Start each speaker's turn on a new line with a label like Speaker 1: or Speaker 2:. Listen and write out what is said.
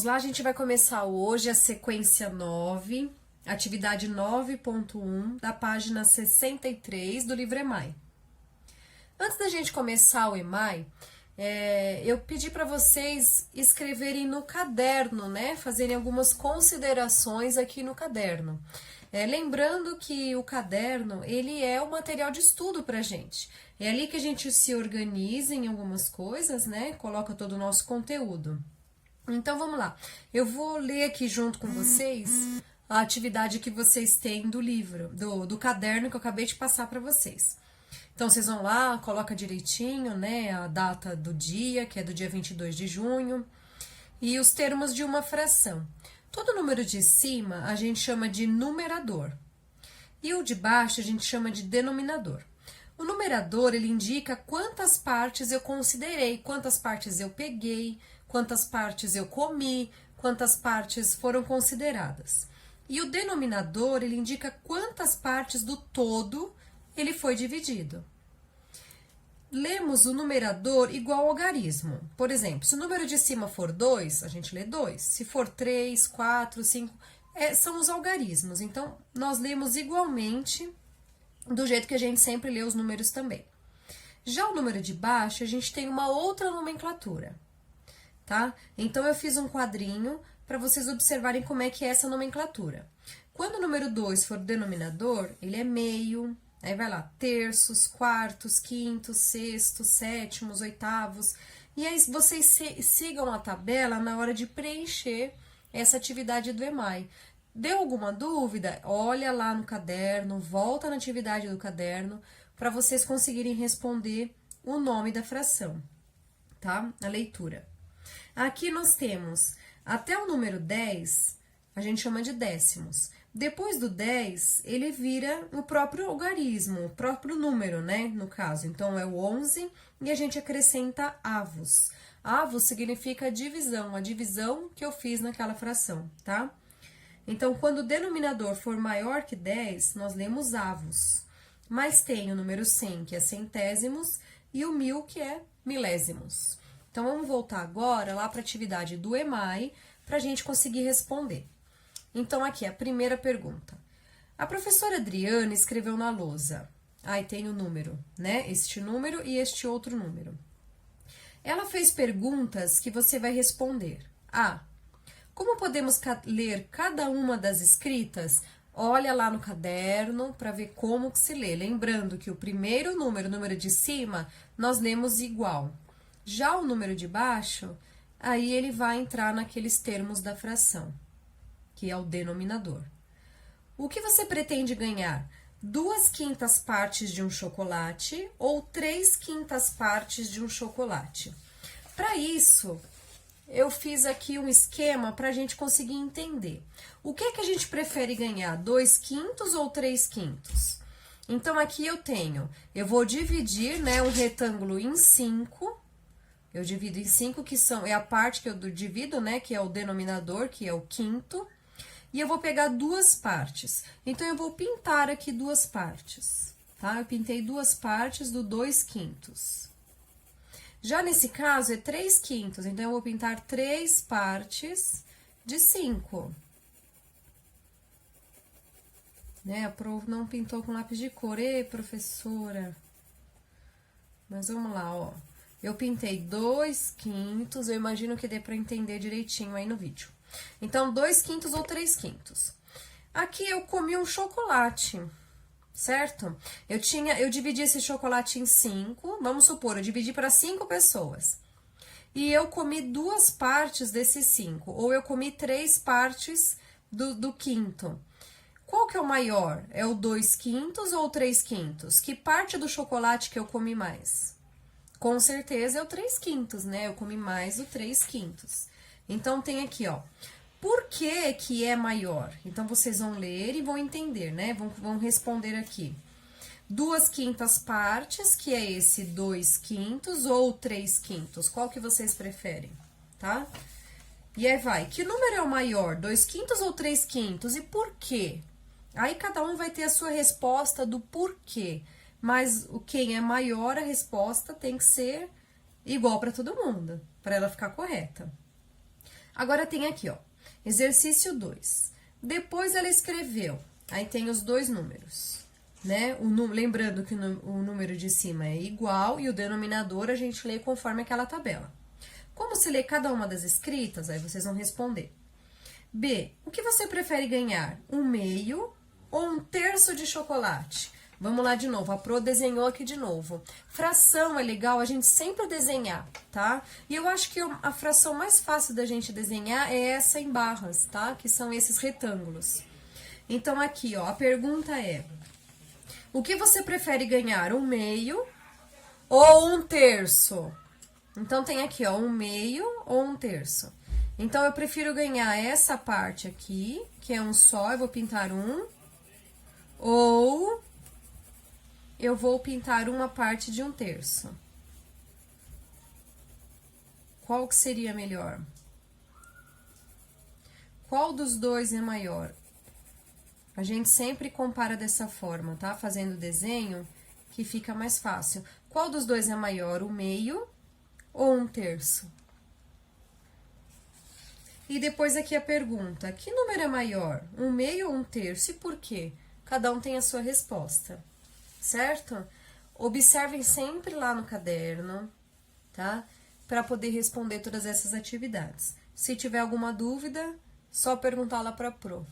Speaker 1: Vamos lá, a gente vai começar hoje a sequência 9, atividade 9.1, da página 63 do livro EMAI. Antes da gente começar o EMAI, eu pedi para vocês escreverem no caderno, né? Fazerem algumas considerações aqui no caderno. Lembrando que o caderno, ele é o material de estudo pra gente. É ali que a gente se organiza em algumas coisas, né? Coloca todo o nosso conteúdo. Então, vamos lá. Eu vou ler aqui junto com vocês a atividade que vocês têm do livro, do caderno que eu acabei de passar para vocês. Então, vocês vão lá, coloca direitinho, né, a data do dia, que é do dia 22 de junho, e os termos de uma fração. Todo número de cima a gente chama de numerador, e o de baixo a gente chama de denominador. O numerador, ele indica quantas partes eu considerei, quantas partes eu peguei, quantas partes eu comi, quantas partes foram consideradas. E o denominador, ele indica quantas partes do todo ele foi dividido. Lemos o numerador igual ao algarismo. Por exemplo, se o número de cima for 2, a gente lê 2. Se for 3, 4, 5, são os algarismos. Então, nós lemos igualmente do jeito que a gente sempre lê os números também. Já o número de baixo, a gente tem uma outra nomenclatura, tá? Então, eu fiz um quadrinho para vocês observarem como é que é essa nomenclatura. Quando o número 2 for denominador, ele é meio, aí vai lá, terços, quartos, quintos, sextos, sétimos, oitavos. E aí, vocês sigam a tabela na hora de preencher essa atividade do EMAI. Deu alguma dúvida? Olha lá no caderno, volta na atividade do caderno, para vocês conseguirem responder o nome da fração, tá? A leitura. Aqui nós temos, até o número 10, a gente chama de décimos. Depois do 10, ele vira o próprio algarismo, o próprio número, né, no caso. Então, é o 11 e a gente acrescenta avos. Avos significa divisão, a divisão que eu fiz naquela fração, tá? Então, quando o denominador for maior que 10, nós lemos avos. Mas tem o número 100, que é centésimos, e o 1000, que é milésimos. Então, vamos voltar agora lá para a atividade do EMAI, para a gente conseguir responder. Então, aqui a primeira pergunta. A professora Adriana escreveu na lousa. Aí tem o número, né? Este número e este outro número. Ela fez perguntas que você vai responder. A. Como podemos ler cada uma das escritas? Olha lá no caderno para ver como que se lê. Lembrando que o primeiro número, o número de cima, nós lemos igual. Já o número de baixo, aí ele vai entrar naqueles termos da fração, que é o denominador. O que você pretende ganhar? 2/5 partes de um chocolate ou 3/5 partes de um chocolate? Para isso, eu fiz aqui um esquema para a gente conseguir entender. O que é que a gente prefere ganhar? 2/5 ou 3/5? Então, aqui eu vou dividir, né, um retângulo em 5. Eu divido em 5, que é a parte que eu divido, né, que é o denominador, que é o quinto. E eu vou pegar duas partes. Então, eu vou pintar aqui duas partes, tá? Eu pintei duas partes do 2/5. Já nesse caso, é 3/5, então eu vou pintar 3 partes de 5. Né? A prof não pintou com lápis de cor, professora. Mas vamos lá, ó. Eu pintei 2/5, eu imagino que dê para entender direitinho aí no vídeo. Então, 2/5 ou 3/5. Aqui eu comi um chocolate, certo? Eu dividi esse chocolate em 5, vamos supor, eu dividi para 5 pessoas. E eu comi 2 partes desses 5, ou eu comi 3 partes do quinto. Qual que é o maior? É o 2/5 ou o 3/5? Que parte do chocolate que eu comi mais? Com certeza é o 3/5, né? Eu comi mais o 3/5. Então, tem aqui, ó. Por que que é maior? Então, vocês vão ler e vão entender, né? Vão responder aqui. 2/5 partes, que é esse 2/5 ou 3/5? Qual que vocês preferem, tá? E aí vai, que número é o maior? 2/5 ou 3/5? E por quê? Aí, cada um vai ter a sua resposta do porquê. Mas quem é maior, a resposta tem que ser igual para todo mundo, para ela ficar correta. Agora tem aqui, ó, exercício 2. Depois ela escreveu, aí tem os dois números, né? Lembrando que o número de cima é igual e o denominador a gente lê conforme aquela tabela. Como se lê cada uma das escritas, aí vocês vão responder. B, o que você prefere ganhar? 1/2 ou 1/3 de chocolate? Vamos lá de novo, a Pro desenhou aqui de novo. Fração é legal a gente sempre desenhar, tá? E eu acho que a fração mais fácil da gente desenhar é essa em barras, tá? Que são esses retângulos. Então, aqui, ó, a pergunta é: o que você prefere ganhar, 1/2 ou 1/3? Então, tem aqui, ó, 1/2 ou 1/3. Então, eu prefiro ganhar essa parte aqui, que é um só, eu vou pintar um, ou eu vou pintar uma parte de 1/3. Qual que seria melhor? Qual dos dois é maior? A gente sempre compara dessa forma, tá? Fazendo desenho, que fica mais fácil. Qual dos dois é maior, 1/2 ou 1/3? E depois aqui a pergunta, que número é maior, 1/2 ou 1/3? E por quê? Cada um tem a sua resposta, certo? Observem sempre lá no caderno, tá? Para poder responder todas essas atividades. Se tiver alguma dúvida, só perguntar lá para a Pro.